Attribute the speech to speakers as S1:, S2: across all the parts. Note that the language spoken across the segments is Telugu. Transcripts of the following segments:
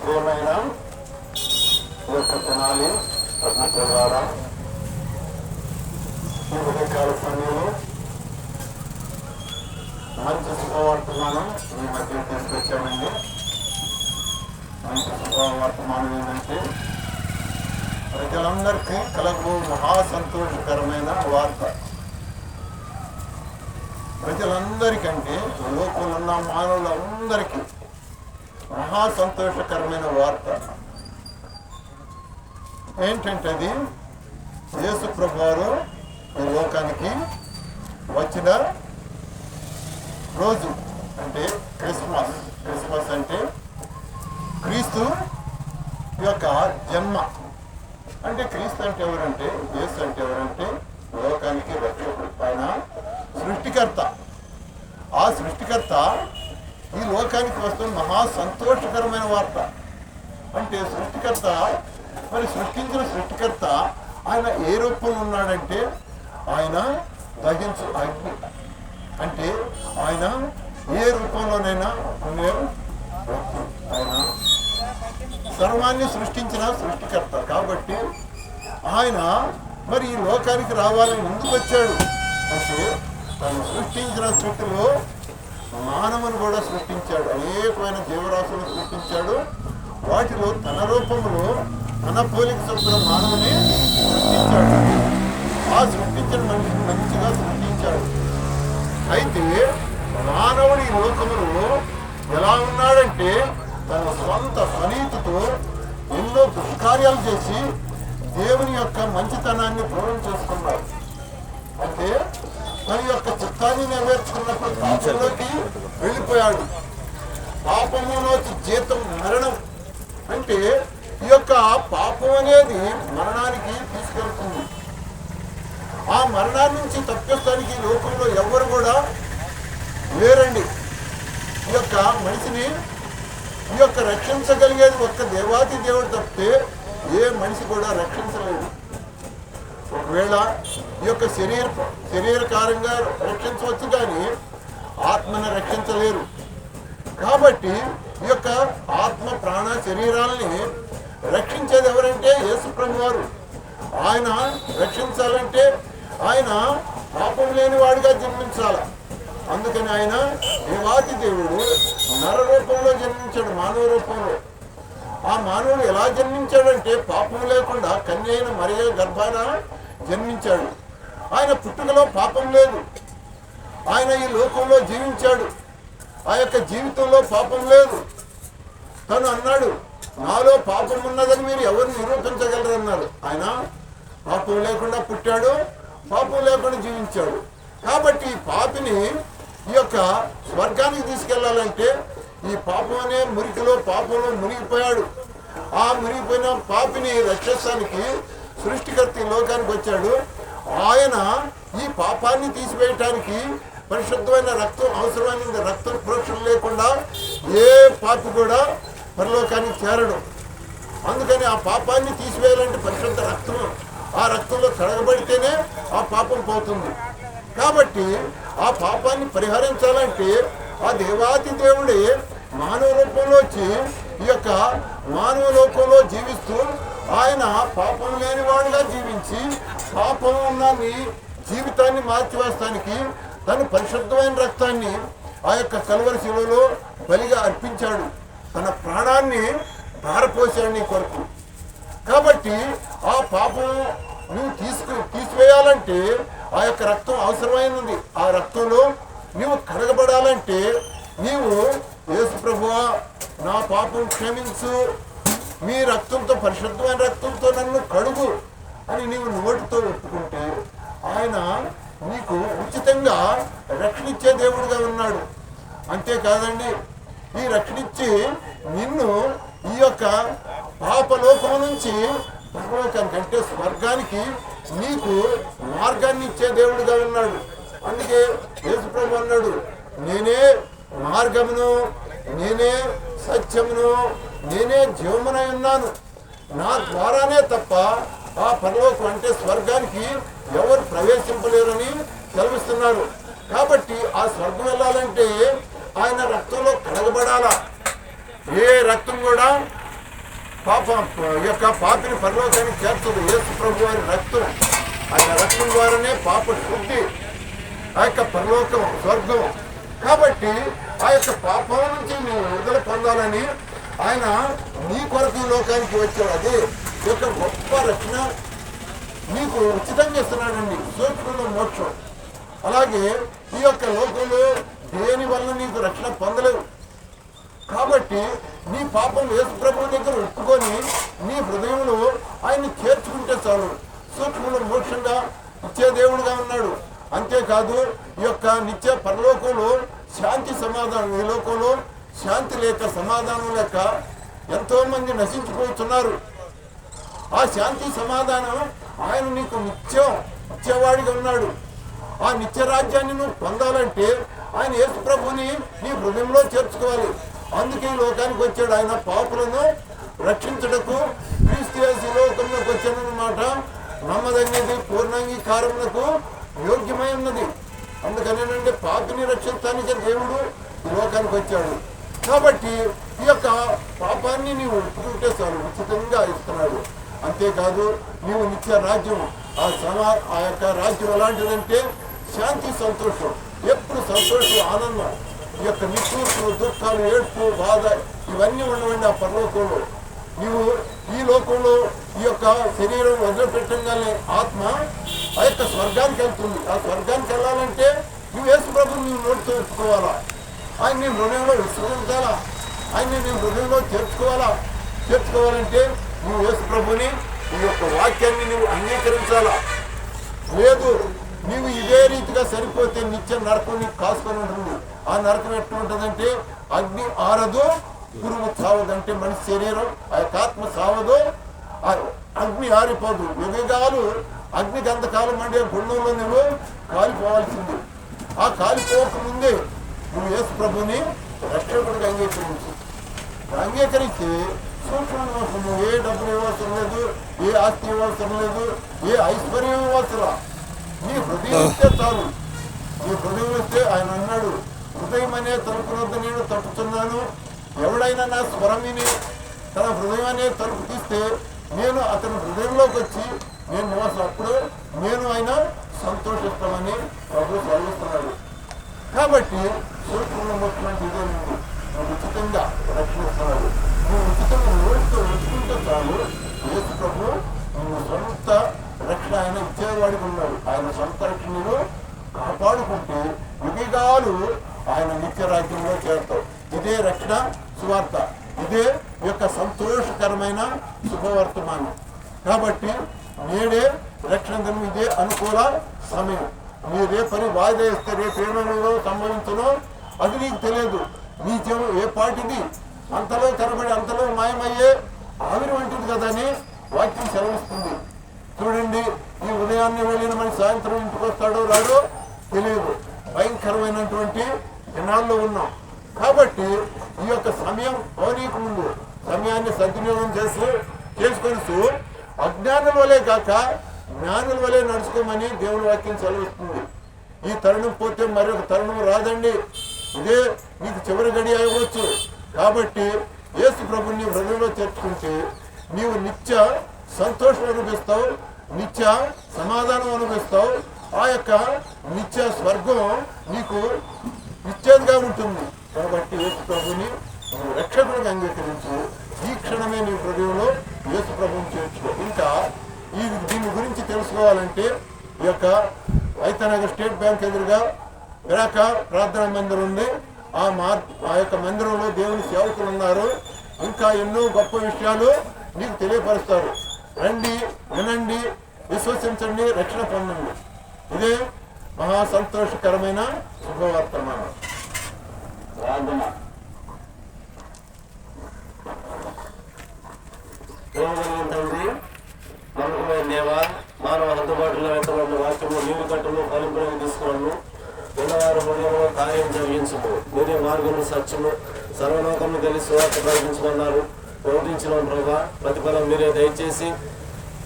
S1: ఏమైనా యొక్క తినాలి పద్ధతి ద్వారా ఈ ఉదయకాల సమయంలో మంచి శుభవర్తమానం ఈ మధ్య తీసుకొచ్చామండి. మంచి శుభవర్తమానం ఏంటంటే ప్రజలందరికీ కలగబో మహా సంతోషకరమైన వార్త. ప్రజలందరికంటే లోకంలో ఉన్న మానవులందరికీ మహా సంతోషకరమైన వార్త ఏంటంటే అది యేసు ప్రభువారు ఈ లోకానికి వచ్చిన రోజు అంటే క్రిస్మస్. క్రిస్మస్ అంటే క్రీస్తు యొక్క జన్మ. అంటే క్రీస్తు అంటే ఎవరంటే, యేసు అంటే ఎవరంటే లోకానికి రక్షకుడు, ఆయన సృష్టికర్త. ఆ సృష్టికర్త ఈ లోకానికి వస్తున్న మహా సంతోషకరమైన వార్త. అంటే సృష్టికర్త, మరి సృష్టించిన సృష్టికర్త ఆయన ఏ రూపంలో ఉన్నాడంటే ఆయన దహించు అగ్ని. అంటే ఆయన ఏ రూపంలోనైనా ఉన్నారు. ఆయన సర్వాన్ని సృష్టించిన సృష్టికర్త కాబట్టి ఆయన మరి ఈ లోకానికి రావాలని ముందుకు వచ్చాడు. అంటే తను సృష్టించిన సృష్టిలో మానవుని కూడా సృష్టించాడు. అనేకమైన జీవరాశులను సృష్టించాడు. వాటిలో తన రూపంలో తన పోలిక చొప్పున మానవుని సృష్టించాడు. ఆ సృష్టించిన మనిషిని మంచిగా సృష్టించాడు. అయితే మానవుడి లోకములో ఎలా ఉన్నాడంటే తన స్వంత స్వనీతితో ఎన్నో దుష్కార్యాలు చేసి దేవుని యొక్క మంచితనాన్ని దూరం చేసుకున్నాడు. అంటే తన యొక్క చిత్తాన్ని నెరవేర్చుకున్నప్పుడు పాపంలోకి వెళ్ళిపోయాడు. పాపంలోకి జీతం మరణం. అంటే ఈ యొక్క పాపం అనేది మరణానికి తీసుకెళ్తుంది. ఆ మరణాన్ని నుంచి తప్పిస్తానికి లోకంలో ఎవరు కూడా లేరండి. ఈ యొక్క మనిషిని ఈ యొక్క రక్షించగలిగేది ఒక్క దేవాతి దేవుడు తప్పితే ఏ మనిషి కూడా రక్షించలేదు. ఒకవేళ ఈ యొక్క శరీరకారంగా రక్షించవచ్చు కానీ ఆత్మని రక్షించలేరు. కాబట్టి ఈ యొక్క ఆత్మ ప్రాణ శరీరాల్ని రక్షించేది ఎవరంటే యేసు ప్రభువారు. ఆయన రక్షించాలంటే ఆయన పాపం లేని వాడిగా జన్మించాలి. అందుకని ఆయన దేవాతి దేవుడు నర రూపంలో జన్మించాడు, మానవ రూపంలో. ఆ మానవుడు ఎలా జన్మించాడంటే పాపం లేకుండా కన్య అయిన మరియ గర్భాన జన్మించాడు. ఆయన పుట్టుకలో పాపం లేదు. ఆయన ఈ లోకంలో జీవించాడు. ఆ యొక్క జీవితంలో పాపం లేదు. తను అన్నాడు, నాలో పాపం ఉన్నదని మీరు ఎవరు నిరూపించగలరు అన్నాడు. ఆయన పాపం లేకుండా పుట్టాడు, పాపం లేకుండా జీవించాడు. కాబట్టి ఈ పాపిని ఈ యొక్క స్వర్గానికి తీసుకెళ్లాలంటే ఈ పాపం అనే మురికిలో పాపంలో మునిగిపోయాడు. ఆ మునిగిపోయిన పాపిని రక్షించడానికి సృష్టికర్త ఈ లోకానికి వచ్చాడు. ఆయన ఈ పాపాన్ని తీసివేయటానికి పరిశుద్ధమైన రక్తం అవసరమైన రక్తం ప్రోక్షణ లేకుండా ఏ పాపి కూడా పరలోకానికి చేరడు. అందుకని ఆ పాపాన్ని తీసివేయాలంటే పరిశుద్ధ రక్తం, ఆ రక్తంలో కడగబడితేనే ఆ పాపం పోతుంది. కాబట్టి ఆ పాపాన్ని పరిహరించాలంటే ఆ దేవాతి దేవుడే మానవ రూపంలో వచ్చి ఈ యొక్క మానవ లోకంలో జీవిస్తూ ఆయన పాపం లేనివాడుగా జీవించి పాపం ఉన్న జీవితాన్ని మార్చివేస్తానికి తను పరిశుద్ధమైన రక్తాన్ని ఆ యొక్క కల్వరి శిలువలో బలిగా అర్పించాడు. తన ప్రాణాన్ని ధారపోసాడు నీ కొరకు. కాబట్టి ఆ పాపం నువ్వు తీసివేయాలంటే ఆ యొక్క రక్తం అవసరమైనది. ఆ రక్తంలో నువ్వు కడగబడాలంటే నీవు యేసు ప్రభువా నా పాపం క్షమించు, మీ రక్తంతో పరిశుద్ధమైన రక్తంతో నన్ను కడుగు అని నీవు నోటితో ఒప్పుకుంటే ఆయన నీకు ఉచితంగా రక్షణిచ్చే దేవుడిగా ఉన్నాడు. అంతేకాదండి, ఈ రక్షణిచ్చి నిన్ను ఈ యొక్క పాపలోకం నుంచి పరలోకానికి అంటే స్వర్గానికి నీకు మార్గాన్ని ఇచ్చే దేవుడిగా ఉన్నాడు. అందుకే యేసు ప్రభు అన్నాడు, నేనే మార్గమును, నేనే సత్యమును, నేనే జీవమునై ఉన్నాను. నా ద్వారానే తప్ప ఆ పరలోకం అంటే స్వర్గానికి ఎవరు ప్రవేశింపలేరని సెలవిస్తున్నారు. కాబట్టి ఆ స్వర్గం వెళ్ళాలంటే ఆయన రక్తంలో కడగబడాలా. ఏ రక్తం కూడా ఈ యొక్క పాపిని పరలోకానికి చేర్చదు. యేసు ప్రభు వారి రక్తం, ఆయన రక్తం ద్వారానే పాప శుద్ధి, ఆ యొక్క పరలోకం, స్వర్గం. కాబట్టి ఆ యొక్క పాపం నుంచి నువ్వు విడుదల పొందాలని ఆయన నీ కొరకు లోకానికి వచ్చాడు. అదే ఈ యొక్క గొప్ప రక్షణ నీకు ఉచితంగా ఇస్తున్నాడండి, సూక్ష్మంలో మోక్షం. అలాగే ఈ యొక్క లోకంలో దేని వల్ల నీకు రక్షణ పొందలేవు. కాబట్టి నీ పాపం యేసు ప్రభువు దగ్గర ఒప్పుకొని నీ హృదయంలో ఆయన్ని చేర్చుకుంటే చాలు. సూక్ష్మంలో మోక్షంగా ఇచ్చే దేవుడుగా ఉన్నాడు. అంతేకాదు ఈ యొక్క నిత్య పరలోకంలో శాంతి సమాధానం, ఈ లోకంలో శాంతి లేక సమాధానం లేక ఎంతో మంది నశించిపోతున్నారు. ఆ శాంతి సమాధానం ఆయన నీకు నిత్యం ఇచ్చేవాడిగా ఉన్నాడు. ఆ నిత్య రాజ్యాన్ని నువ్వు పొందాలంటే ఆయన యేసు ప్రభుని నీ హృదయంలో చేర్చుకోవాలి. అందుకే ఈ లోకానికి వచ్చాడు. ఆయన పాపులను రక్షించుటకు క్రీస్తు యేసు లోకంలోకి వచ్చాడన్నమాట. నమ్మదగినది, పూర్ణాంగీకారములకు యోగ్యమై ఉన్నది. అందుకనేనంటే పాపిని రక్షించడానికి దేవుడు ఈ లోకానికి వచ్చాడు. కాబట్టి ఈ యొక్క పాపాన్ని నీవు ఒప్పుకుంటే చాలు, ఉచితంగా ఇస్తున్నాడు. అంతేకాదు నీవు నిత్య రాజ్యం, ఆ యొక్క రాజ్యం ఎలాంటిదంటే శాంతి, సంతోషం, ఎప్పుడు సంతోషం, ఆనందం. ఈ యొక్క నిట్టూర్పులు, దుఃఖాలు, ఏడ్పు, బాధ ఇవన్నీ ఉండవండి ఆ పరలోకంలో. నీవు ఈ లోకంలో ఈ యొక్క శరీరం వదిలిపెట్టంగానే ఆత్మ ఆ యొక్క స్వర్గానికి వెళ్తుంది. ఆ స్వర్గానికి వెళ్ళాలంటే నువ్వు యేసు ప్రభుని నువ్వు నోటితో ఒప్పుకోవాలా, ఆయన నీ హృదయంలో విశ్వసించాలా, ఆయన నీ హృదయంలో చేర్చుకోవాలంటే నువ్వు యేసు ప్రభుని ఈ యొక్క వాక్యాన్ని నువ్వు అంగీకరించాలా. లేదు నీవు ఇదే రీతిగా సరిపోతే నిత్య నరకం నీకు కాసుకొని ఉంటుంది. ఆ నరకం ఎట్లా ఉంటుందంటే అగ్ని ఆరదు, గురువు సావదంటే మనిషి శరీరం, ఆ యొక్క ఆత్మ సావదు, అగ్ని ఆరిపోదు. యుగాలు అగ్ని గంధకాలం అంటే గుండంలో నువ్వు కాలిపోవాల్సింది. ఆ కాలిపోక ముందే నువ్వు యేసు ప్రభుని రక్షకుడిగా అంగీకరిస్తే సూక్ష్మంగా నువ్వు ఏ డబ్బులు ఇవ్వవసరం లేదు, ఏ ఆస్తి ఇవ్వవసరం లేదు, ఏ ఐశ్వర్యం ఇవ్వవసరం. నీ హృదయం ఇస్తే చాలు. నీ హృదయం ఇస్తే ఆయన అన్నాడు, హృదయం అనే తలుపు వద్ద నేను తట్టుతున్నాను, ఎవడైనా నా స్వరం విని తన హృదయం అనే తలుపు తీస్తే నేను అతని హృదయంలోకి వచ్చి నేను నివాసం, అప్పుడు నేను ఆయన సంతోషిస్తామని ప్రభు సెలవిస్తున్నాడు. కాబట్టి సూక్ష్మంలో మొత్తం ఇదే ఉంది, నువ్వు ఉచితంగా రక్షిస్తున్నాడు. నువ్వు ఉచితంగా నోటితో వచ్చుకుంటే చాలు. యేసు ప్రభు నువ్వు సొంత రక్షణ ఆయన ఇచ్చేవాడికి ఉన్నాడు. ఆయన సొంత రక్షణను కాపాడుకుంటే యుగాలు ఆయన నిత్య రాజ్యంలో చేరుతావు. ఇదే రక్షణ సువార్త, ఇదే యొక్క సంతోషకరమైన శుభవర్తమానం. కాబట్టి నేడే రక్షణ దినం, ఇదే అనుకూల సమయం. మీరే పని వాయిదా ఇస్తే రేపు ఏమేమో సంభవించనో అది నీకు తెలియదు. నీ జీవం ఏ పాటిది అంతలో తెరబడి అంతలో మాయమయ్యే ఆవిరి వంటిది కదా అని వాక్యం సెలవిస్తుంది. చూడండి, ఈ ఉదయాన్నే వెళ్ళిన మన సాయంత్రం ఇంటికి వస్తాడో రాడో తెలియదు. భయంకరమైనటువంటి దినాల్లో ఉన్నాం. కాబట్టి ఈ యొక్క సమయం పోనీకు ముందు సమయాన్ని సద్వినియోగం చేసుకొని అజ్ఞానుల వలె కాక జ్ఞానుల వలె నడుచుకోమని దేవుని వాక్యం సెలవిస్తుంది. ఈ తరుణం పోతే మరొక తరుణం రాదండి. ఇదే నీకు చివరి గడి అవ్వచ్చు. కాబట్టి యేసు ప్రభుని హృదయంలో చేర్చుకుంటే నీవు నిత్య సంతోషం అనుభవిస్తావు, నిత్య సమాధానం అనుభవిస్తావు. ఆ యొక్క నిత్య స్వర్గం నీకు నిత్యంగా ఉంటుంది. కాబట్టి యేసు ప్రభుని రక్షకుడిగా అంగీకరించు. ఈ క్షణమే నీ హృదయంలో యేసు ప్రభుని చేర్చుకో. ఇంకా దీని గురించి తెలుసుకోవాలంటే ఈ యొక్క ఐతనగర్ స్టేట్ బ్యాంక్ ఎదురుగా విరాక ప్రార్థనా మందిరం ఉంది. ఆ యొక్క మందిరంలో దేవుని సేవకులు ఉన్నారు. ఇంకా ఎన్నో గొప్ప విషయాలు నీకు తెలియపరుస్తారు. రండి, వినండి, విశ్వసించండి, రక్షణ పొందండి. ఇదే మహా సంతోషకరమైన శుభవర్తమానం. ప్రార్థన.
S2: తండ్రి, నమ్మకమైన దేవా, మానవ అందుబాటులో వెతబడిన వాక్యము నీరు కట్టును ఫలింపులను తీసుకున్నాను. ఉన్నవారు హృదయంలో కార్యం జరిగించము. మీరే మార్గము, సత్యము, సర్వలోకము తెలిసి సువార్త ప్రకటించమన్నారు. ప్రకటించిన ప్రభావ ప్రతిఫలం మీరే దయచేసి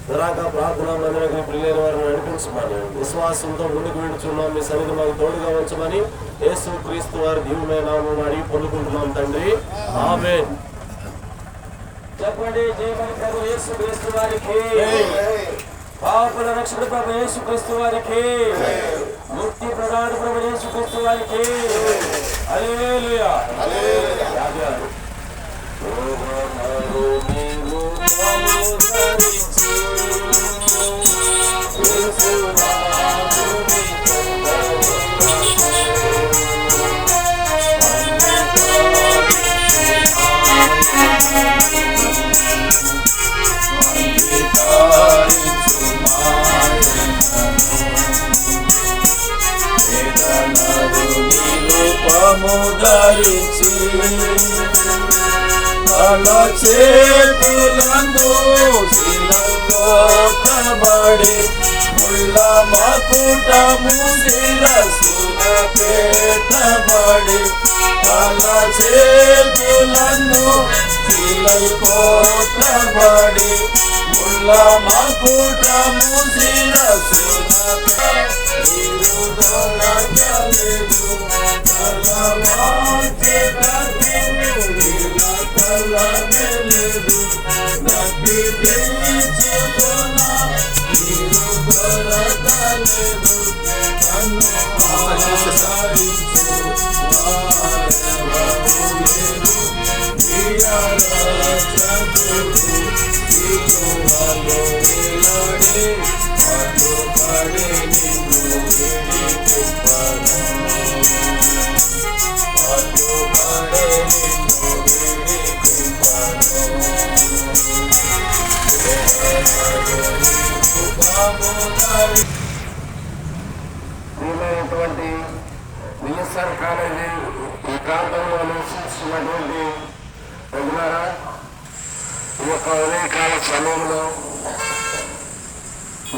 S2: విరాక ప్రార్థన మందిరానికి ప్రియులైన వారిని నడిపించమని విశ్వాసంతో ముందుకు వెళ్తున్నాం. మీ సన్నిధి మాకు తోడుగా ఉంచమని యేసు క్రీస్తు వారి దివ్యమైన నామమున అడిగి పొందుకుంటున్నాం తండ్రి. ఆమేన్. చెప్పండి. జయమని ప్రభు యేసు క్రీస్తు వారికి, పాపుల రక్షణ ప్రభు యేసు క్రీస్తు వారికి, ముక్తి ప్రధాన ప్రభు యేసు క్రీస్తు వారికి. హల్లెలూయా. ధరించి అలా చేతులందు శిలకోటబడి ముళ్ళ మకుటము శిరసున పెట్టబడి అలా చేతులందు శిలకోటబడి ముళ్ళ మకుటము శిరసున పెట్టలేదు.
S1: విఎస్ఆర్ కాలేజీ ఈ ప్రాంతంలో నివసించినటువంటి ప్రజలారా, ఈ యొక్క ఉదయకాల సమయంలో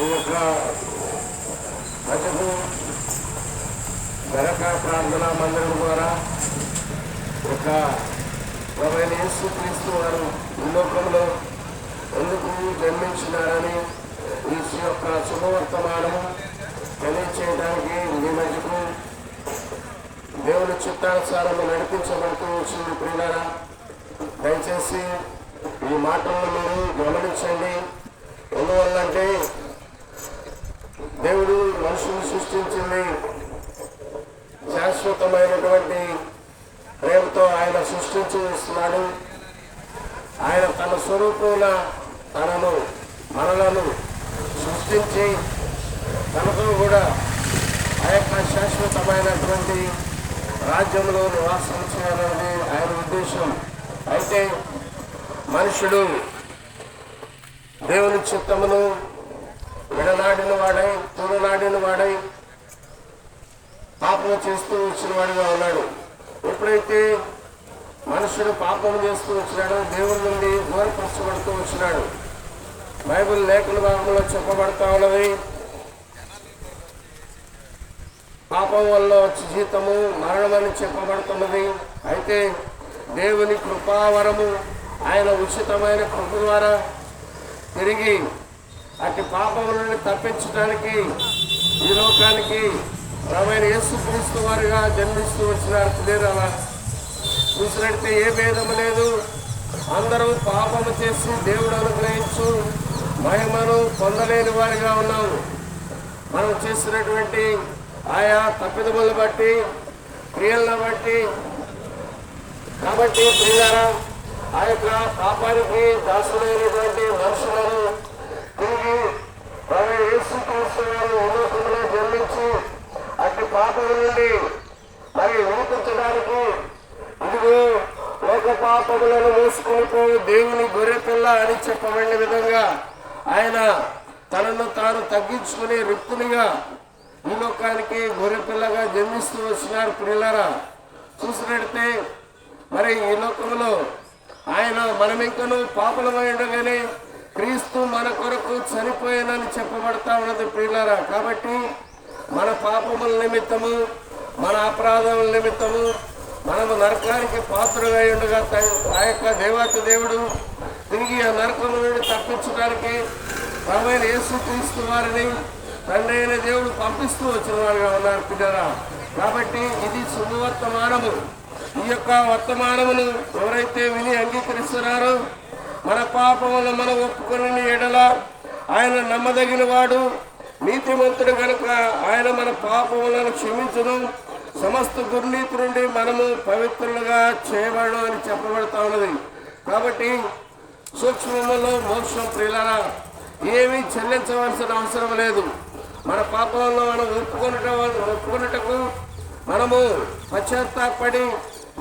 S1: ఈ యొక్క ప్రజలు గరక ప్రార్థనా మందిరం ద్వారా ఒక ప్రభువైన యేసుక్రీస్తు వారు ఈ లోకంలో ఎందుకు జన్మించినారని ఈ యొక్క శుభవర్తమానము తెలియచేయడానికి మీ మధ్యకు దేవుని చిత్తానుసారం నడిపించబడుతూ వచ్చిన ప్రియులారా, దయచేసి ఈ మాటలను మీరు గమనించండి. ఎందువల్లంటే దేవుడు మనుషులు సృష్టించింది శాశ్వతమైనటువంటి ప్రేమతో ఆయన సృష్టించున్నాడు. ఆయన తన స్వరూపంలో మనలను సృష్టించి తనతో కూడా ఆ యొక్క శాశ్వతమైనటువంటి రాజ్యంలో నివాసం చేయాలనేది ఆయన ఉద్దేశం. అయితే మనుషుడు దేవుని చిత్తమును విడనాడిన వాడై తూలనాడిన వాడై పాపం చేస్తూ వచ్చిన వాడిగా ఉన్నాడు. ఎప్పుడైతే మనుషుడు పాపం చేస్తూ వచ్చినాడో దేవుని నుండి దూరపరచబడుతూ వచ్చినాడు. బైబిల్ లేఖన భాగంలో చెప్పబడతా ఉన్నది, పాపం వల్ల వచ్చి జీతము మరణమని చెప్పబడుతున్నది. అయితే దేవుని కృపావరము ఆయన ఉచితమైన కృప ద్వారా తిరిగి అటు పాపం నుండి తప్పించడానికి ఈ లోకానికి ప్రభువైన యేసుక్రీస్తు వారిగా జన్మిస్తూ వచ్చినారు. అలా చూసినట్టే ఏ భేదము లేదు. అందరూ పాపము చేసి దేవుడు అనుగ్రహించు మహిమను పొందలేని వారిగా ఉన్నాము. మనం చేసినటువంటి ఆయా తప్పిదములను బట్టి, క్రియలను బట్టి. కాబట్టి ప్రియులారా, ఆ యొక్క పాపానికి దాసులైనటువంటి మనుషులను తిరిగి ప్రభువైన యేసుక్రీస్తు వారు లోకంలో జన్మించి అట్టి పాపం నుండి మరి విడిపించడానికి ఇదిగో లోక పాపములను మోసుకొని దేవుని గొర్రెపిల్ల అని చెప్పబడిన విధంగా ఆయన తనను తాను తగ్గించుకుని రిక్తునిగా ఈ లోకానికి గొర్రెపిల్లగా జన్మిస్తూ వచ్చినారు. ప్రియులారా, చూసినట్టే మరి ఈ లోకంలో ఆయన మనమింకను పాపలమై ఉండగానే క్రీస్తు మన కొరకు చనిపోయానని చెప్పబడతా ఉన్నది ప్రియులారా. కాబట్టి మన పాపముల నిమిత్తము, మన అపరాధముల నిమిత్తము మనము నరకానికి పాత్రగా ఉండగా ఆ యొక్క దేవాతి దేవుడు తిరిగి ఆ నరకం నుండి తప్పించడానికి ప్రభువైన యేసుక్రీస్తు వారిని తండ్రి అయిన దేవుడు పంపిస్తూ వచ్చిన వారుగా ఉన్నారు పిల్లరా. కాబట్టి ఇది శుభవర్తమానము. ఈ యొక్క వర్తమానమును ఎవరైతే విని అంగీకరిస్తున్నారో
S3: మన పాపములను మనం ఒప్పుకొని ఎడల ఆయన నమ్మదగిన వాడు, నీతిమంతుడు కనుక ఆయన మన పాపములను క్షమించును, సమస్త దుర్నీతి నుండి మనము పవిత్రులుగా చేయబడు అని చెప్పబడతా ఉన్నది. కాబట్టి సూక్ష్మములో మోక్షం ప్రియులారా ఏమీ చెల్లించవలసిన అవసరం లేదు. మన పాపంలో మనం ఒప్పుకొనుటకు మనము పశ్చాత్తాపడి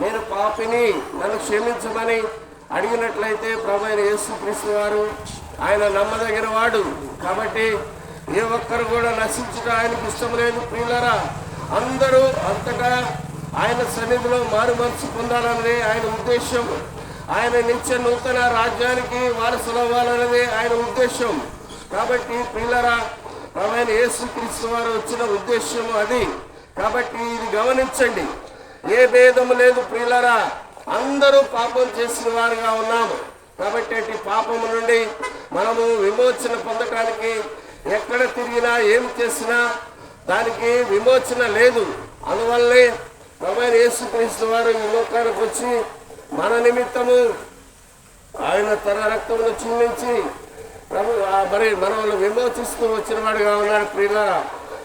S3: నేను పాపిని నన్ను క్షమించమని అడిగినట్లయితే ప్రభు అయిన యేసుక్రీస్తు వారు ఆయన నమ్మదగిన వాడు. కాబట్టి ఏ ఒక్కరు కూడా నశించడం ఆయనకు ఇష్టం లేదు ప్రియులారా. అందరూ అంతటా ఆయన సన్నిధిలో మారు మనసు పొందాలన్నదే ఆయన ఉద్దేశం. ఆయన నిత్య నూతన రాజ్యానికి వారసులు అవ్వాలన్నదే ఆయన ఉద్దేశం. కాబట్టి ప్రియులారా ప్రభు అయిన యేసుక్రీస్తు వారు వచ్చిన ఉద్దేశం అది. కాబట్టి ఇది గమనించండి, ఏ భేదము లేదు ప్రియులారా, అందరూ పాపం చేసిన వారుగా ఉన్నాము. కాబట్టి అటు పాపము నుండి మనము విమోచన పొందటానికి ఎక్కడ తిరిగినా ఏమి చేసినా దానికి విమోచన లేదు. అందువల్లే ప్రభువైన యేసుక్రీస్తు వారు ఈ లోకానికి వచ్చి మన నిమిత్తము ఆయన తన రక్తమును చిందించి మరి మనల్ని విమోచిస్తూ వచ్చిన వాడుగా ఉన్నాడు ప్రియులారా.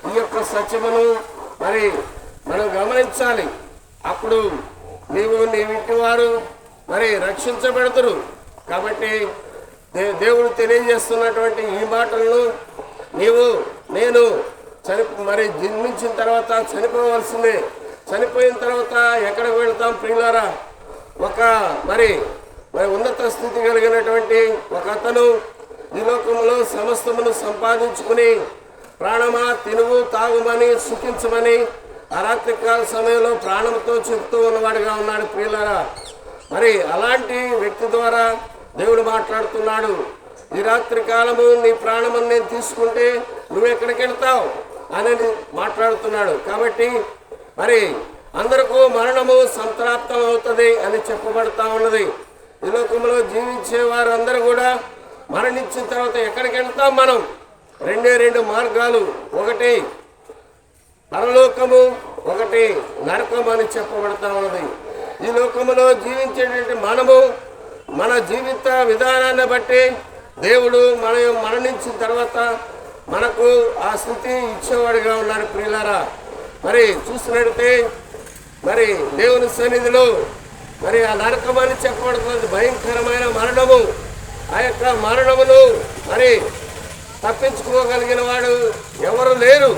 S3: ఈ యొక్క సత్యమును మరి మనం గమనించాలి. అప్పుడు నీవు నీ ఇంటి వారు మరి రక్షించబెడతారు. కాబట్టి దేవుడు తెలియజేస్తున్నటువంటి ఈ మాటలను నేను మరి జన్మించిన తర్వాత చనిపోవలసిందే. చనిపోయిన తర్వాత ఎక్కడికి వెళ్తాం ప్రియులారా? మరి ఉన్నత స్థితి కలిగినటువంటి ఒక అతను ఈ లోకంలో సమస్తమును సంపాదించుకుని ప్రాణమా తినువు తాగుమని సుఖించమని ఆ రాత్రికాల సమయంలో ప్రాణంతో చెప్తూ ఉన్నవాడిగా ఉన్నాడు ప్రియులారా. మరి అలాంటి వ్యక్తి ద్వారా దేవుడు మాట్లాడుతున్నాడు. ఈ రాత్రి కాలము నీ ప్రాణమని నేను తీసుకుంటే నువ్వు ఎక్కడికి వెళ్తావు అని మాట్లాడుతున్నాడు. కాబట్టి మరి అందరికీ మరణము సంప్రాప్తం అవుతుంది అని చెప్పబడతా ఉన్నది. ఈ లోకంలో జీవించే వారు అందరూ కూడా మరణించిన తర్వాత ఎక్కడికి వెళ్తాం మనం? రెండు మార్గాలు, ఒకటి పరలోకము, ఒకటి నరకం అని చెప్పబడతా ఉన్నది. ఈ లోకములో జీవించేటువంటి మనము మన జీవిత విధానాన్ని బట్టి దేవుడు మనం మరణించిన తర్వాత మనకు ఆ స్థితి ఇచ్చేవాడిగా ఉన్నాడు ప్రియులారా. మరి చూసినట్టే మరి దేవుని సన్నిధిలో మరి ఆ నరకం అని చెప్పబడుతుంది భయంకరమైన మరణము. ఆ యొక్క మరణమును మరి తప్పించుకోగలిగిన వాడు ఎవరు లేరు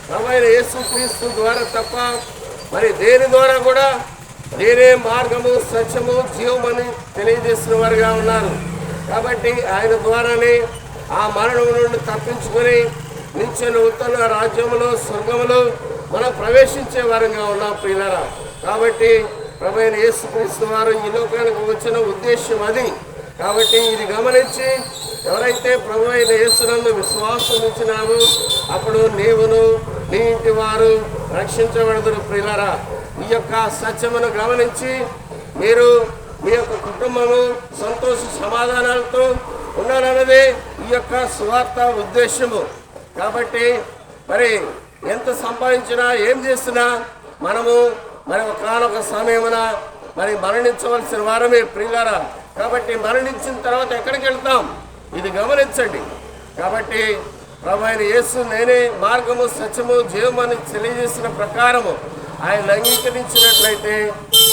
S3: ప్రభువైన యేసుక్రీస్తు ద్వారా తప్ప. మరి దేని ద్వారా కూడా నేనే మార్గము సత్యము జీవమని తెలియజేసిన వారుగా ఉన్నారు. కాబట్టి ఆయన ద్వారానే ఆ మరణం నుండి తప్పించుకొని నిత్య నూతన రాజ్యములో స్వర్గములో మనం ప్రవేశించే వారంగా ఉన్నాం ప్రియులారా. కాబట్టి ప్రభువైన యేసుక్రీస్తు వారు ఈ లోకానికి వచ్చిన ఉద్దేశం అది. కాబట్టి ఇది గమనించి ఎవరైతే ప్రభువైన యేసునందు విశ్వాసం ఉంచినామో అప్పుడు నీవును నీ ఇంటి వారు రక్షించబడదురు ప్రియులారా. ఈ యొక్క సత్యమును గమనించి మీరు మీ యొక్క కుటుంబము సంతోష సమాధానాలతో ఉండాలన్నదే ఈ యొక్క సువార్త ఉద్దేశము. కాబట్టి మరి ఎంత సంపాదించినా ఏం చేసినా మనము మరి ఒకనొక సమయమున మరి మరణించవలసిన వారమే ప్రియులారా. కాబట్టి మరణించిన తర్వాత ఎక్కడికి వెళ్తాం ఇది గమనించండి. కాబట్టి ప్రభువైన యేసు నేనే మార్గము సత్యము జీవమని తెలియజేసిన ప్రకారము ఆయన అంగీకరించినట్లయితే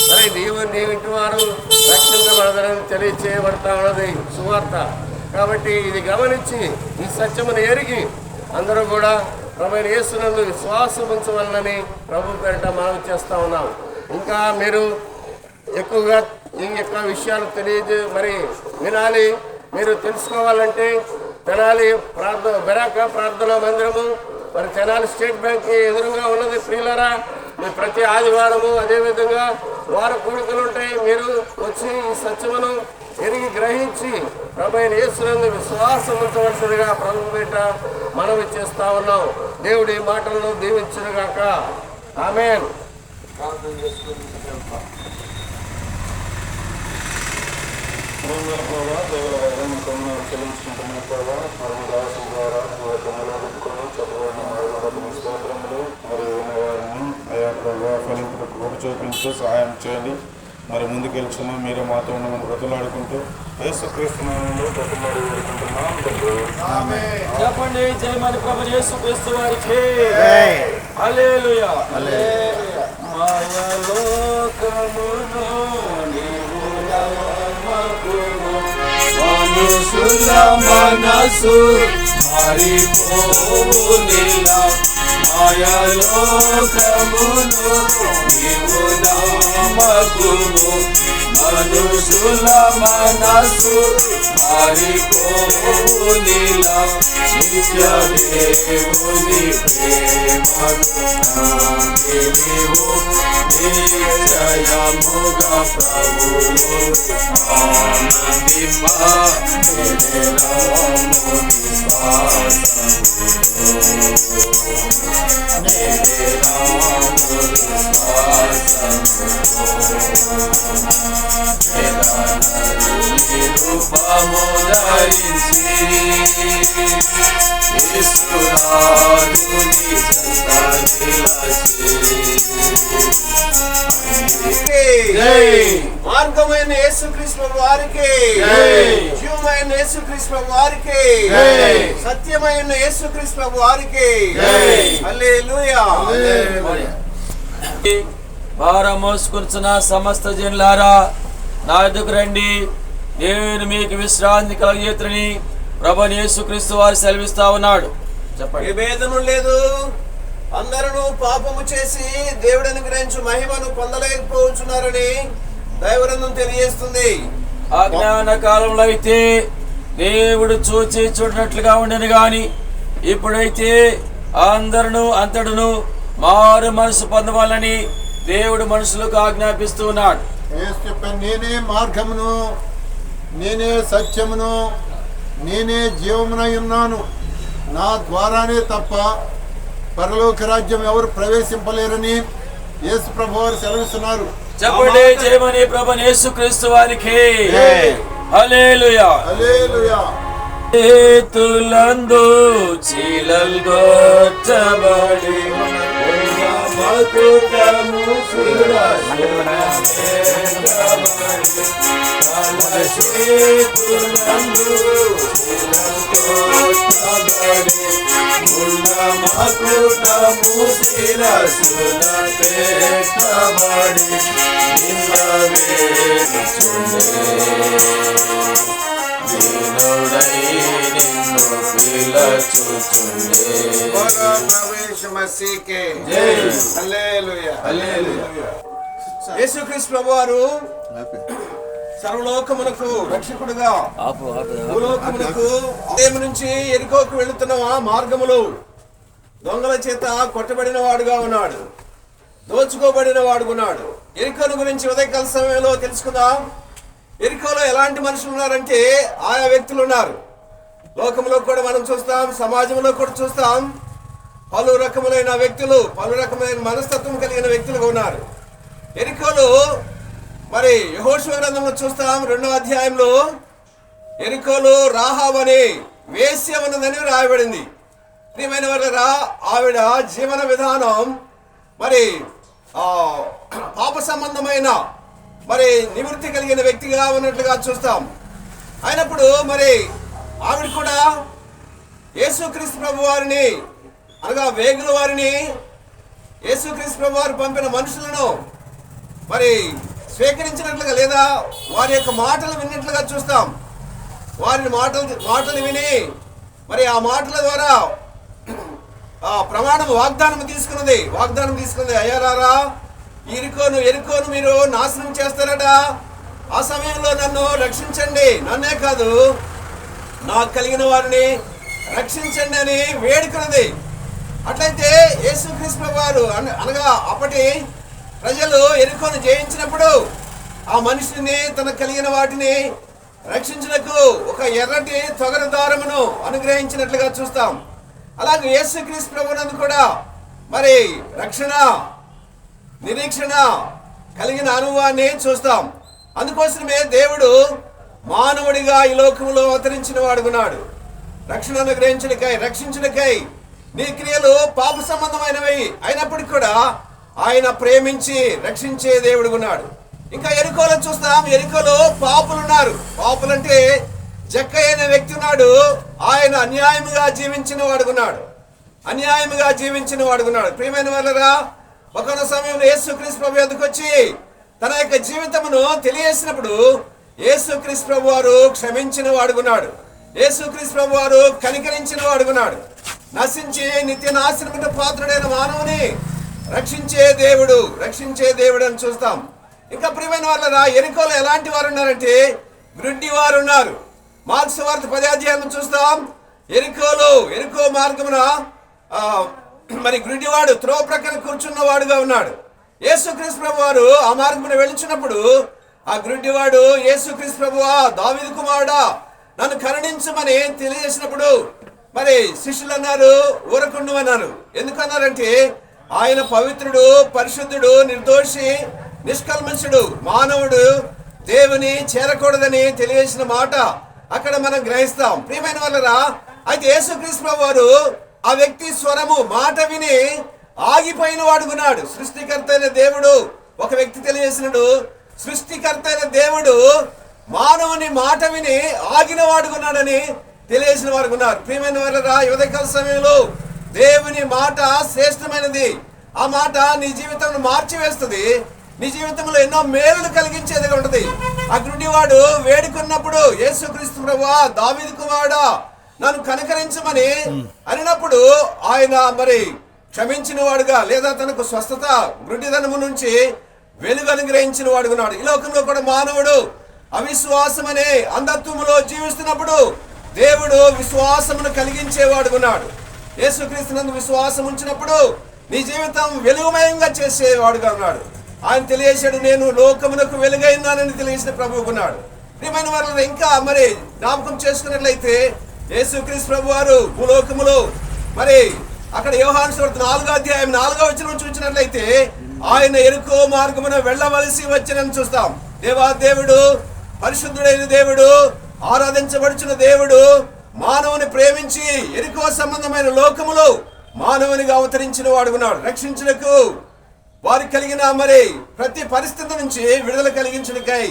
S3: మరి నీవు నీ ఇంటి వారు రక్షించబడదని తెలియచేయబడతా ఉన్నది సువార్త. కాబట్టి ఇది గమనించి ఈ సత్యమును ఎరిగి అందరూ కూడా ప్రభువైన యేసునందు విశ్వాసం ఉంచవలనని ప్రభు పేరిట మనం చేస్తూ ఉన్నాం. ఇంకా మీరు ఎక్కువగా ఈ యొక్క విషయాలు మరి వినాలి, మీరు తెలుసుకోవాలంటే తెనాలి బెరాక ప్రార్థనా మందిరము మరి తెనాలి స్టేట్ బ్యాంక్ ఎదురుగా ఉన్నది ప్రియులారా. ప్రతి ఆదివారము అదేవిధంగా వార కూడికలు ఉంటాయి. మీరు వచ్చి ఈ సత్యమును ఎరిగి గ్రహించి ప్రభువైన యేసునందు విశ్వాసం ఉంచవలసిందిగా ప్రభు పేరిట మనవి చేస్తా ఉన్నాం. దేవుడి మాటలను దీవించుగాక. ఆమేన్.
S1: చెల్లించుకుంటున్న ప్రభావ మరి దాసు ద్వారా చెప్పబడిన స్తోత్రములు మరి వారిని అయా ప్రభావ ఫలింపులకు చూపించు సహాయం చేయండి.
S4: మరి ముందుకు వెళ్తున్నాం. మీరే మాతో ఉండమని బ్రతులాడుకుంటూ యేసుక్రీస్తు నామములో బ్రతులాడి వేడుకుంటున్నాం.
S5: చెప్పండి జయమని ప్రభు యేసుక్రీస్తు వారికి హల్లెలూయా. మాయలోకమును నీవు నమ్మకుము, మనుషుల మనసు మారిపోవునిలా. మాయలోకమును నీవు నమ్మకుము, మనుషుల మనసు మారిపోవునిలా. నిత్య దేవుని ప్రేమను నీవు నిశ్చయముగా ప్రభువు ఆనందింప. నిరాము రూపము ధరించి ఈశ్వరాదుని చెంత
S3: మార్గమైన యేసుక్రీస్తు వారికి, జీవమైన యేసుక్రీస్తు వారికి, సత్యమైన యేసుక్రీస్తు వారికి హల్లెలూయా.
S5: భారం మోసుకొచ్చిన సమస్త జనులారా నా ఎదుకు రండి, నేను మీకు విశ్రాంతి కలిగేతుని ప్రభువైన యేసుక్రీస్తు వారు సెలవిస్తా ఉన్నాడు. చెప్పండి.
S3: ఏ భేదము లేదు, అందరూ పాపము చేసి దేవుడు అనుగ్రహించు మహిమను పొందలేకపోతున్నారని దైవగ్రంథం తెలియజేస్తుంది.
S5: అజ్ఞాన కాలంలో అయితే దేవుడు చూచి చూడనట్లుగా ఉండను గాని ఇప్పుడైతే అందరూ అంతడును మారు మనసు పొందవాలని దేవుడు మనుషులకు ఆజ్ఞాపిస్తూ ఉన్నాడు.
S1: చెప్పాను, నేనే మార్గమును, నేనే సత్యమును, నేనే జీవమునై ఉన్నాను. నా ద్వారానే తప్ప పరలోక రాజ్యం ఎవరు ప్రవేశింపలేరని యేసు ప్రభు వారు సెలవిస్తున్నారు.
S5: చెప్పండి జయమని ప్రభువైన యేసుక్రీస్తు వారికి హల్లెలూయా.
S1: హల్లెలూయా.
S5: చేతులందు చీలలు గొచ్చబడి మకుటము శిరసున పెట్టబడి దీనుడై నిన్ను పిలచుచుండే.
S3: యేసుక్రీస్తు ప్రభువారు సర్వలోకమునకు రక్షకుడుగా భూలోకమునకు ఉదయం నుంచి ఎరికోకు వెళుతున్న మార్గములు దొంగల చేత కొట్టబడిన వాడుగా ఉన్నాడు, దోచుకోబడిన వాడుకున్నాడు. ఎరికోను గురించి ఉదయకాల సమయంలో తెలుసుకుందాం. ఎరికోలో ఎలాంటి మనుషులు ఉన్నారంటే ఆయా వ్యక్తులు ఉన్నారు. లోకంలో కూడా మనం చూస్తాం, సమాజంలో కూడా చూస్తాం. పలు రకములైన వ్యక్తులు, పలు రకమైన మనస్తత్వం కలిగిన వ్యక్తులుగా ఉన్నారు. ఎరికోలు మరి యెహోషువ గ్రంథంలో చూస్తాం 2వ అధ్యాయంలో ఎరికోలు రాహాబు అనే వేశ్య ఉన్నదని రాయబడింది. ప్రియమైన వారలారా, ఆవిడ జీవన విధానం మరి పాప సంబంధమైన మరి నివృత్తి కలిగిన వ్యక్తిగా ఉన్నట్లుగా చూస్తాం. అయినప్పుడు మరి ఆవిడ కూడా యేసుక్రీస్తు ప్రభు వారిని అనగా వేగుల వారిని, యేసుక్రీస్తు ప్రభు వారు పంపిన మనుషులను మరి స్వీకరించినట్లుగా లేదా వారి యొక్క మాటలు విన్నట్లుగా చూస్తాం. వారిని మాటలు విని మరి ఆ మాటల ద్వారా ప్రమాణం వాగ్దానం తీసుకున్నది. అయ్యారా, ఎరుకోను మీరు నాశనం చేస్తారట, ఆ సమయంలో నన్ను రక్షించండి, నన్నే కాదు నాకు కలిగిన వారిని రక్షించండి అని వేడుకున్నది. అట్లయితే యేసుక్రీస్తు వారు అనగా అప్పటి ప్రజలు ఎరుకోను జయించినప్పుడు ఆ మనిషిని తనకు కలిగిన వాటిని రక్షించుటకు ఒక ఎర్రటి తొగరు దారమును అనుగ్రహించినట్లుగా చూస్తాం. అలాగే యేసుక్రీస్తు ప్రభువునందు కూడా మరి రక్షణ, నిరీక్షణ కలిగిన అనుభవాన్ని చూస్తాం. అందుకోసమే దేవుడు మానవుడిగా ఈ లోకంలో అవతరించిన వాడుకున్నాడు. రక్షణ రక్షించుటకై నీ క్రియలు పాప సంబంధమైనవి అయినప్పటికీ కూడా ఆయన ప్రేమించి రక్షించే దేవుడుకున్నాడు.
S6: ఇంకా ఎరికోలో చూస్తాం. ఎరికోలో పాపులు ఉన్నారు. పాపులు అంటే జక్కయ్య అనే వ్యక్తి ఉన్నాడు. ఆయన అన్యాయముగా జీవించిన వాడుకున్నాడు. ప్రియమైన వాళ్ళరా, ఒకనొక సమయంలో యేసుక్రీస్తు ప్రభు ఎదుకు వచ్చి తన యొక్క జీవితమును తెలియజేసినప్పుడు యేసుక్రీస్తు ప్రభు వారు క్షమించిన వాడుకున్నాడు. యేసుక్రీస్తు ప్రభు వారు కనికరించిన వాడుకున్నాడు. నశించి నిత్య నాశనమైన పాత్రుడైన మానవుని రక్షించే దేవుడు అని చూస్తాం. ఇంకా ప్రియమైన వాళ్ళరా, ఎరికోలో ఎలాంటి వారు ఉన్నారంటే గ్రుడ్డి వారు ఉన్నారు. మార్క్స్ వార్త 10వ అధ్యాయం చూస్తాం. ఎరికో మార్గమున మరి గ్రుడ్డివాడు త్రోవ ప్రక్కన కూర్చున్నవాడుగా ఉన్నాడు. యేసుక్రీస్తు ప్రభు వారు ఆ మార్గమున వెళుచున్నప్పుడు ఆ గ్రుడ్డివాడు యేసుక్రీస్తు ప్రభువా, దావీదు కుమారుడా, నన్ను కరుణించమని తెలియజేసినప్పుడు మరి శిష్యులు అన్నారు, ఊరకుండు అన్నారు. ఎందుకన్నారంటే ఆయన పవిత్రుడు, పరిశుద్ధుడు, నిర్దోషి, నిష్కల్మషుడు, మానవుడు, దేవుని చేరకూడదని తెలియజేసిన మాట అక్కడ మనం గ్రహిస్తాం. ప్రియమైన వాళ్ళరా, అయితే యేసుక్రీస్తు ప్రభు వారు ఆ వ్యక్తి స్వరము మాట విని ఆగిపోయిన వాడుకున్నాడు. సృష్టికర్త అయిన దేవుడు ఒక వ్యక్తి తెలియజేసినాడు. సృష్టికర్త అయిన దేవుడు మానవుని మాట విని ఆగిన వాడుకున్నాడని తెలియజేసిన వాడుకున్నారు. ప్రియమైన వాళ్ళరా, ఉదయకాల సమయంలో దేవుని మాట శ్రేష్టమైనది. ఆ మాట నీ జీవితాన్ని మార్చివేస్తుంది. నీ జీవితంలో ఎన్నో మేలులు కలిగించేదిగా ఉంటది. ఆ గుడ్డివాడు వేడుకున్నప్పుడు యేసుక్రీస్తు ప్రభువా, దావీదు కుమారుడా, నన్ను కనికరించమని అనినప్పుడు ఆయన మరి క్షమించిన వాడుగా, లేదా తనకు స్వస్థత, గుడ్డిదనము నుంచి వెలుగు అనుగ్రహించిన వాడుకున్నాడు. ఈ లోకంలో కూడా మానవుడు అవిశ్వాసం అనే అంధత్వములో జీవిస్తున్నప్పుడు దేవుడు విశ్వాసమును కలిగించేవాడుకున్నాడు. యేసుక్రీస్తునందు విశ్వాసం ఉంచినప్పుడు నీ జీవితం వెలుగుమయంగా చేసేవాడుగా ఉన్నాడు. ఆయన తెలియజేశాడు, నేను లోకమునకు వెలుగైనానని తెలియజేసిన ప్రభువుకున్నాడు. ప్రియమైన వారు ఇంకా మరి జ్ఞాపకం చేసుకున్నట్లయితే యేసుక్రీస్తు ప్రభు వారు భూలోకములో మరి అక్కడ యోహాను సువార్త 4వ అధ్యాయం 4వ వచనం చూసినట్లయితే ఆయన ఎరుకో మార్గమున వెళ్ళవలసి వచ్చినని చూస్తాం. దేవుడు పరిశుద్ధుడైన దేవుడు, ఆరాధించబడుచున్న దేవుడు మానవుని ప్రేమించి ఎరుకో సంబంధమైన లోకములో మానవునిగా అవతరించిన వాడుకున్నాడు. రక్షించుటకు వారికి కలిగిన మరి ప్రతి పరిస్థితి నుంచి విడుదల కలిగించుటకై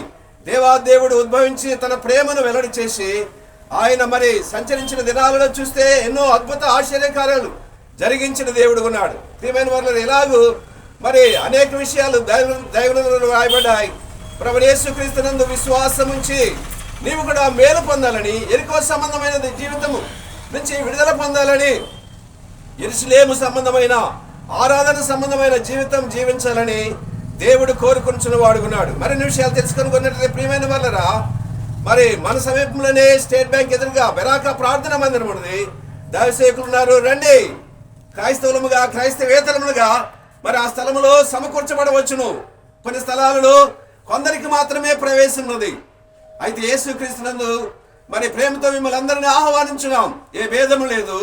S6: దేవుడు ఉద్భవించి తన ప్రేమను వెల్లడి చేసి ఆయన మరి సంచరించిన దినాలలో చూస్తే ఎన్నో అద్భుత ఆశ్చర్యకార్యాలు జరిగించిన దేవుడు ఉన్నాడు. ప్రియమైన వారు ఎలాగూ మరి అనేక విషయాలు దైవగ్రంథంలో రాయబడ్డాయి. ప్రభువు యేసుక్రీస్తునందు విశ్వాసం ఉంచి నీవు కూడా మేలు పొందాలని, ఎరుకో సంబంధమైన జీవితము నుంచి విడుదల పొందాలని, యెరూషలేము సంబంధమైన ఆరాధన సంబంధమైన జీవితం జీవించాలని దేవుడు కోరుకుంటున్న వాడుకున్నాడు. మరిన్ని విషయాలు తెలుసుకొని ప్రియమైన వాళ్ళరా, మరి మన సమీపంలోనే స్టేట్ బ్యాంక్ ఎదురుగా బెరాకా ప్రార్థన మందిరం ఉన్నది. దైవసేవకులు ఉన్నారు, రండి. క్రైస్తవేతరములుగా మరి ఆ స్థలంలో సమకూర్చబడవచ్చును. కొన్ని స్థలాలలో కొందరికి మాత్రమే ప్రవేశం ఉన్నది. అయితే యేసుక్రీస్తునందు మరి ప్రేమతో మిమ్మల్ని అందరినీ ఆహ్వానించున్నాం. ఏ భేదము లేదు,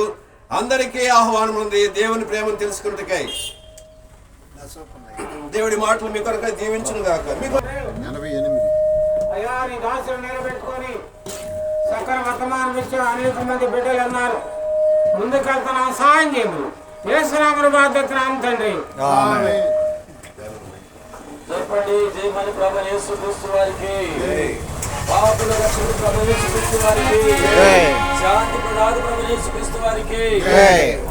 S6: అందరికీ ఆహ్వానం ఉంది దేవుని ప్రేమను తెలుసుకున్నట్టుకై. దేవుడి మాటలు మీ కొరకు దీవించును గాక. మీకు
S1: 88
S7: అయ్యా నీ దాసులు నిలబెట్టుకొని సకల వర్తమానం ఇచ్చిన అనేక మంది బిడ్డలు అన్నారు. ముందుకెళ్తున్నా సహాయం చేయము. యేసునామమున బాధ్యతనాం తండ్రి.
S5: చెప్పండి, జయమని ప్రభువు యేసుక్రీస్తు వారికి, పాపుల రక్షకుడు ప్రభువు యేసుక్రీస్తు వారికి, శాంతి ప్రదాత ప్రభువు యేసుక్రీస్తు వారికి.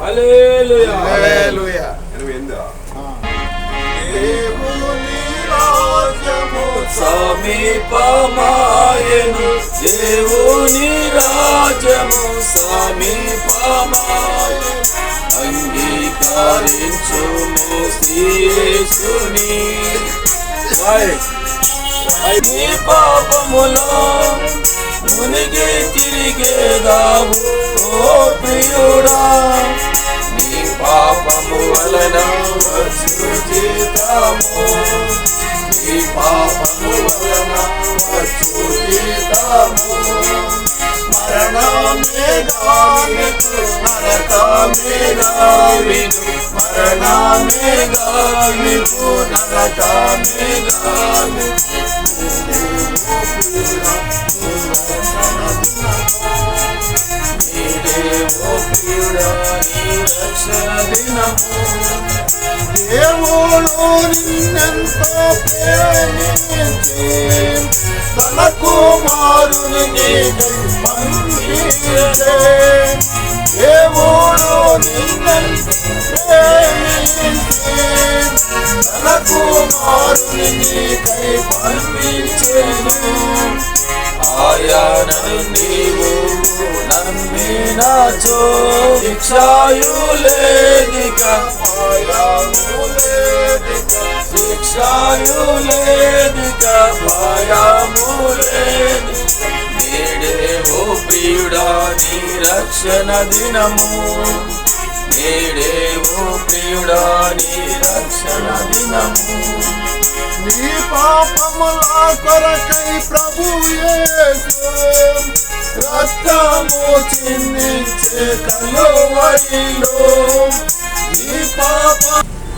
S5: హల్లెలూయా హల్లెలూయా.
S1: దేవుని రాజ్యము
S5: సమీపమాయెను, దేవుని రాజ్యము సమీపమాయెను, అంగీకరించుము యేసుని. నీ పాపములో మునిగి తిరిగేదావు ఓ ప్రియుడా, నీ పాపము వలన వచ్చు జీతము, నీ పాపము వలన వచ్చు జీతము, మరణమే గావిను నరకమే గావిను, మరణమే గావిను నరకమే గావిను. నీడే ఓ ప్రియుడా నీ రక్షణ దినము,
S1: దేవుడు నిన్నెంతో ప్రేమించి తన కుమారుని నీకై పంపించే. దేవుడు నిన్నెంతో ప్రేమించి తన కుమారుని నీకై పంపించెను.
S5: ఆయనను నీవు నమ్మినాచో శిక్షాయు లేదిక, శిక్షాయు లేదిక, భయము లేదిక. నేడే ఓ ప్రియుడా నీ రక్షణ దినము, నేడే ఓ ప్రియుడా నీ రక్షణ దినము.
S1: నీ పాపముల కొరకై ప్రభు యేసు రక్తము చిందించే కలువరిలో. నీ పాప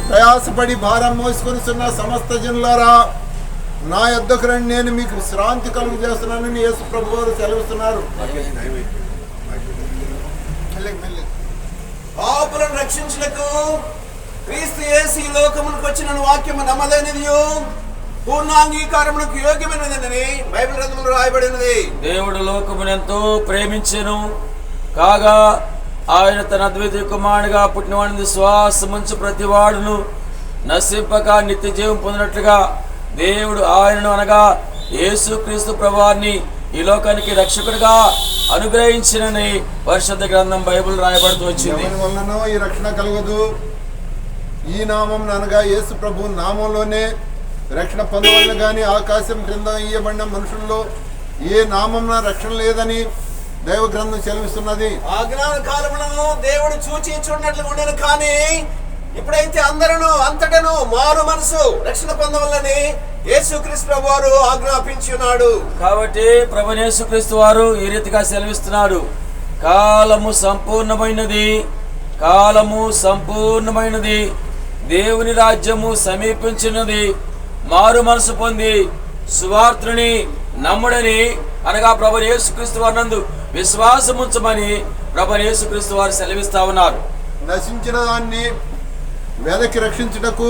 S1: ప్రయాసపడి భారం మోసుకొనిస్తున్న సమస్త జనులారా, నా యొద్దకు రండి, నేను మీకు విశ్రాంతి కలుగు చేస్తున్నానని యేసు ప్రభు వారు సెలవిస్తున్నారు.
S6: పాపులను రక్షించుటకు క్రీస్తు యేసు ఈ లోకమునకు వచ్చిన వాక్యము నమ్మదైనది, పూర్ణాంగీకారమునకు యోగ్యమైనదని బైబిల్ గ్రంథంలో రాయబడినది.
S5: దేవుడు లోకమునెంతో ప్రేమించెను కాగా ఆయన తన అద్వితీయ కుమారునిగా పుట్టినవాడిని విశ్వాసముంచు ప్రతి వాడును నశింపక నిత్య జీవం పొందినట్లుగా దేవుడు ఆయనను అనగా యేసుక్రీస్తు ప్రభువారిని ఈ లోకానికి రక్షకుడిగా అనుగ్రహించినని పరిశుద్ధ గ్రంథం బైబిల్ రాయబడుతూ వచ్చింది.
S1: వలన ఈ రక్షణ కలగదు. ఈ నామం అనగా యేసు ప్రభు నామంలోనే రక్షణ పొందవలన గాని ఆకాశం క్రింద ఇయ్యబడిన మనుషుల్లో ఏ నామం రక్షణ లేదని దైవ గ్రంథం సెలవిస్తున్నది.
S6: ఆజ్ఞాన కాలమును దేవుడు చూచి చూడనట్లు ఉండేను, కానీ ఇప్పుడైతే అందరూ అంతటను మారు మనసు రక్షణ పొందవలని యేసుక్రీస్తు ప్రభు వారు ఆజ్ఞాపించి ఉన్నాడు.
S5: కాబట్టి ప్రభు యేసుక్రీస్తు వారు ఈ రీతిగా సెలవిస్తున్నారు, కాలము సంపూర్ణమైనది, కాలము సంపూర్ణమైనది, దేవుని రాజ్యము సమీపించినది, మారు మనసు పొంది సువార్తని నమ్ముడని అనగా ప్రభు యేసుక్రీస్తు వారి నందు విశ్వాసం ఉంచమని ప్రభు యేసుక్రీస్తు వారు సెలవిస్తా ఉన్నారు.
S1: నశించిన దాన్ని వెదకి రక్షించుటకు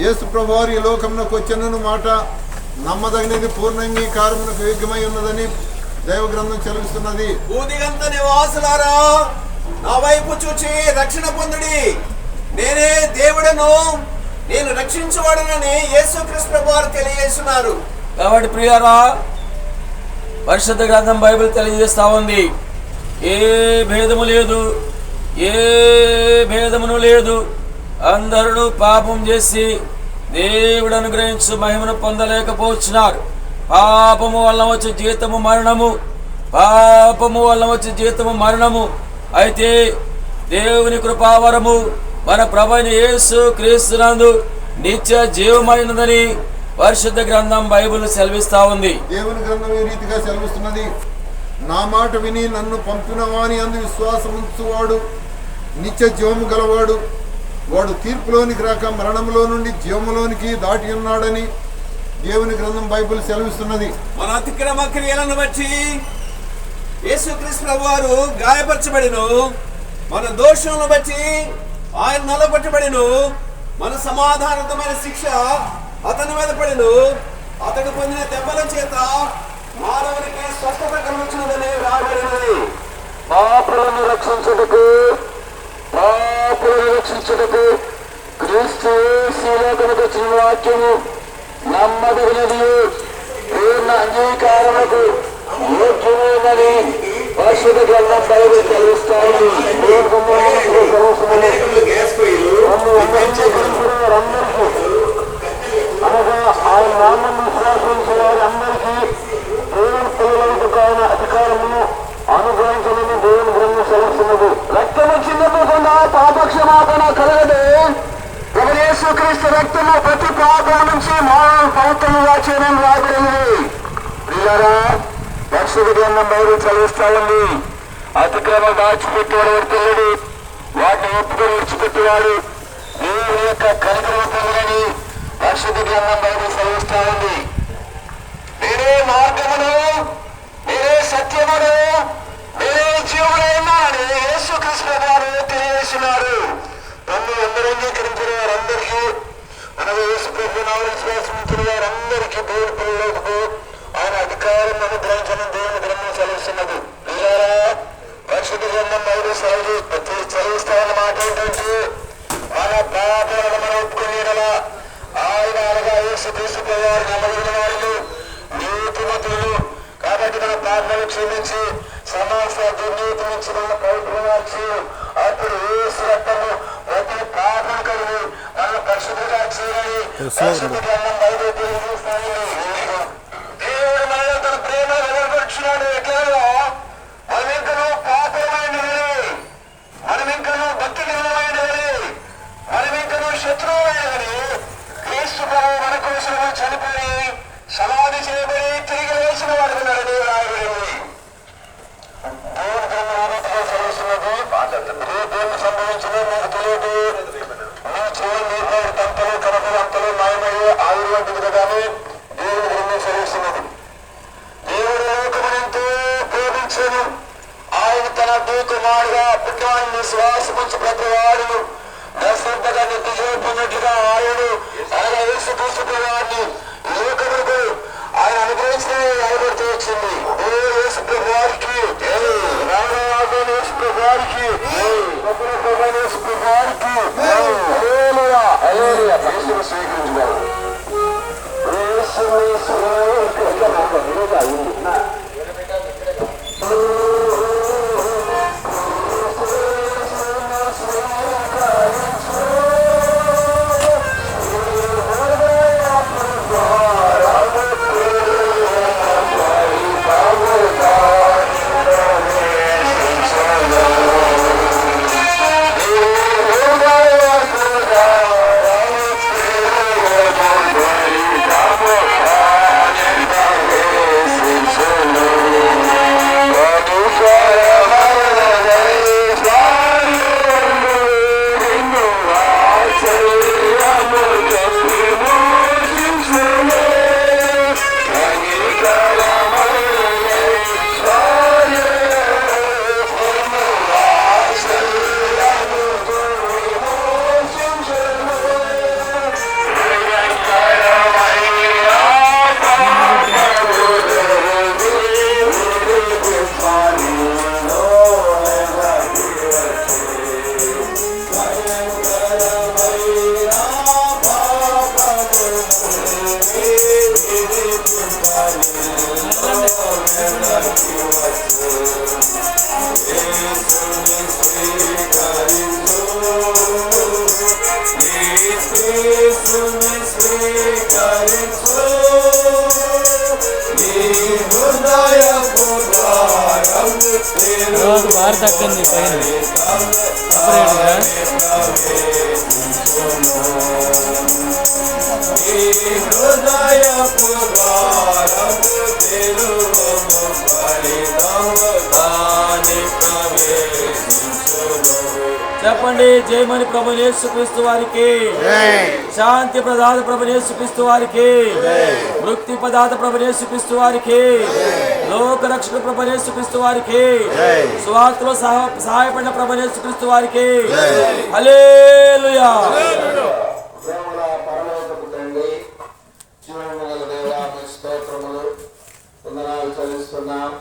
S1: యేసు ప్రభు వారు ఈ లోకంలోకి వచ్చిన మాట నమ్మదగినది, పూర్ణంగీకారమునకు యోగ్యమై ఉన్నదని దైవ గ్రంథం సెలవిస్తున్నది.
S6: భూదిగంత నివాసులారా, నా వైపు చూచి రక్షణ పొందుడి, నేనే దేవుడను, నేను రక్షించబడనని యేసుక్రీస్తు ప్రభు వారు తెలియజేస్తున్నారు.
S5: కాబట్టి ప్రియారా, పరిశుద్ధ గ్రంథం బైబిల్ తెలియజేస్తా ఉంది, ఏ భేదము లేదు, ఏ భేదమును లేదు, అందరూ పాపం చేసి దేవుడు అనుగ్రహించు మహిమను పొందలేకపోతున్నారు. పాపము వల్ల వచ్చే జీతము మరణము, పాపము వల్ల వచ్చే జీతము మరణము. అయితే దేవుని కృపావరము మన ప్రభువైన యేసు క్రీస్తునందు నిత్య జీవమైనదని పరిశుద్ధ గ్రంథం బైబిల్ సెలవిస్తా ఉంది.
S1: దేవుని గ్రంథం ఈ రీతిగా సెలవిస్తున్నది, నా మాట విని నన్ను పంపిన వాని అందు విశ్వాసం ఉంచువాడు నిత్య జీవము గలవాడు, వాడు తీర్పులోనికి రాక మరణంలో నుండి జీవములోనికి దాటి ఉన్నాడని దేవుని గ్రంథం బైబిల్ సెలవిస్తున్నది.
S6: మన అతిక్రమ క్రియలను బట్టి యేసుక్రీస్తు ప్రభు వారు గాయపరచబడిను, మన దోషములను బట్టి ఆయన నలగొట్టబడిను, మన సమాధానమైన శిక్ష అతని మీద పడిను, అతడు పొందిన దెబ్బల చేత మానవునికి స్వస్థత కలుగుతున్నదని రాబడినది.
S8: పాపులను రక్షించుటకు క్రీస్తు శ్రీలోకముకు వచ్చిన వాక్యము నమ్మదగినది, పూర్ణ అంగీకారముకు యోగ్యమైనది పరిశుద్ధ గ్రంథం బైబిల్ తెలుస్తాయి. అనగా ఆయన నామను విశ్వాసించిన వారందరికీ దేవుని పిల్లలకు కావున అధికారమును అనుగ్రహించమని దేవుని గ్రంథం సెలవుతున్నది. రక్తము చిందకుండా పాపక్షమాపణ కలగదు. ప్రభు యేసుక్రీస్తు రక్తము ప్రతి పాపం నుంచి మానవ పవిత్రంగా చేయడం రాబడినది. ప్రియులారా, పరిశుద్ధ గ్రంథం బైబిల్ చదివిస్తా ఉంది, అతిక్రమం దాచిపెట్టేవాడు తెలియదు, వాటిని ఒప్పుకొని విడిచిపెట్టేవాడు దేవుని యొక్క కనికరం పొందలని పరిశుద్ధ గ్రంథం బైబిల్ చదివిస్తా ఉంది. నేనే మార్గమును, నేనే సత్యమును, నేనే జీవమునైనా అని యేసుక్రీస్తు వారు తెలియజేస్తున్నారు. తమ్ముడు అందరూ అంగీకరించిన వారందరూ అందరికీ దేవుని పిల్లలకు ఆయన అధికారం అనుగ్రహించడం దేవుని గ్రంథం చదివిస్తున్నది. పరిశుద్ధ గ్రంథం 5 చదివిస్తా ఉన్న మాట ఏంటంటే, మన పాపాలను మనం ఒప్పుకుని ఆయన అనగా యేసుక్రీస్తు వారు నమ్మదగిన వారు, నీతిమంతులు. కాబట్టి మన పాపాలను క్షమించి సమస్త దుర్నీతి నుంచి మన పవిత్రమార్చి అప్పుడు యేసు రక్తము ప్రతి పాపం కలిగి మన పరిశుద్ధంగా చేయాలి. పరిశుద్ధ గ్రంథం 5 స్థాయిలో దేవుడు మనలో తన ప్రేమ వెలువరుచున్నాడు. ఎట్లా మనం ఇంకనూ పాపమైనది, మనం ఇంకనూ భక్తి నిర్మమైనది, మనం ఇంకనూ శత్రువుమైనది. క్రీస్తు ప్రభువు మన కోసం చనిపోయి సమాధి చేయబడి తిరిగి లేచిన వాడు ఉన్నాడని రాయబడింది. దేవుని గ్రంథం చదువుతున్నది. దేవుని సంభవించిన నాకు తెలియదు. నీ చూడండి తంతలు కనపలు అంతలు మాయమయ్యే ఆయుర్ వంటిది కదా అని దేవుని గ్రంథం చదువుతున్నది. దేవుడు లోకమునంతో ప్రేమించను, ఆయన తన కుమారుగా పుట్టిన శ్వాసముంచి ప్రతి వాడును నశ్వరంగా నిత్యజీవనట్లుగా ఆయన యేసుక్రీస్తు వారిని లోకములకు ఆయన అనుగ్రహించిన ఆయనతో వచ్చింది. యేసు ప్రభు వారికి రామరాజు యేసు ప్రభు వారికి యేసు ప్రభు వారికి యేసును స్వీకరించారు.
S5: భారత అక్కంది పైన చెప్పండి. జయమని ప్రభు యేసుక్రీస్తు వారికి, శాంతి ప్రదాత ప్రభు యేసుక్రీస్తు వారికి, మృక్తి ప్రదాత ప్రభు యేసుక్రీస్తు వారికి, లోక రక్షణ ప్రభు యేసుక్రీస్తు వారికి, స్వార్థలో సహాయపడిన ప్రభు యేసుక్రీస్తు వారికి హల్లెలూయా.
S1: పరలోకపు తండ్రి, జీవము గల దేవా, మీ స్తోత్రములు వందనాలు చెల్లిస్తున్నాం.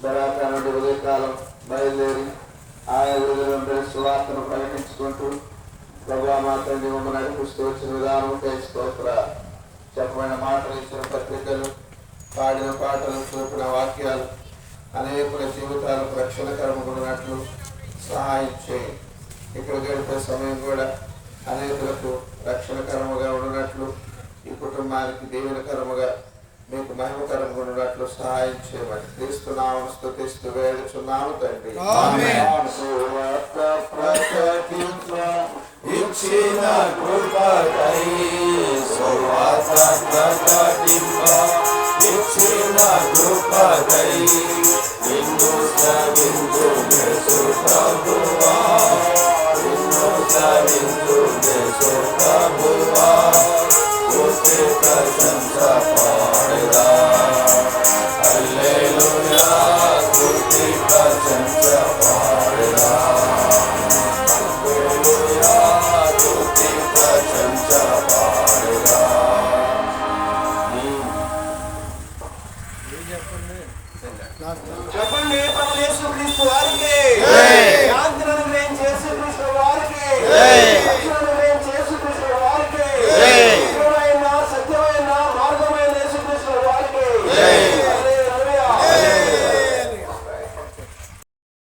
S1: బరాకా నుండి ఉదయకాలం బయలుదేరి ఆయా విడుదల సువార్తను ప్రకటించుకుంటూ ప్రభువా మా తండ్రి మమ్మల్ని నడిపిస్తూ వచ్చిన విధానం స్తోత్ర. చెప్పబడిన మాటలు, ఇచ్చిన పత్రికలు, పాడిన పాటలు, చూపిన వాక్యాలు అనేకుల జీవితాలకు రక్షణకరముకున్నట్లు సహాయం చేయి. ఇక్కడ గడిపే సమయం కూడా అనేకులకు రక్షణకరముగా ఉన్నట్లు, ఈ కుటుంబానికి దీవెనకరముగా మీకు మహిమకరంగా ఉన్నట్లు సహాయం చేయమని క్రీస్తునామమున స్తుతిస్తూ వేడుచున్నాము తండ్రి.
S5: ఇచ్చిన కృపకై సువార్త ప్రకటింప, ఇచ్చిన కృపకై నిన్ను స్తుతింతుము ప్రభువా, నిన్ను స్తుతింతుము ప్రభువా, స్తుతి ప్రశంస పాడెదా. హల్లెలూయా, స్తుతి ప్రశంస పాడెదా. హల్లెలూయా, స్తుతి ప్రశంస పాడెదా. నీ
S6: చెప్పండి ప్రభు యేసుక్రీస్తు వారికి శాంతిని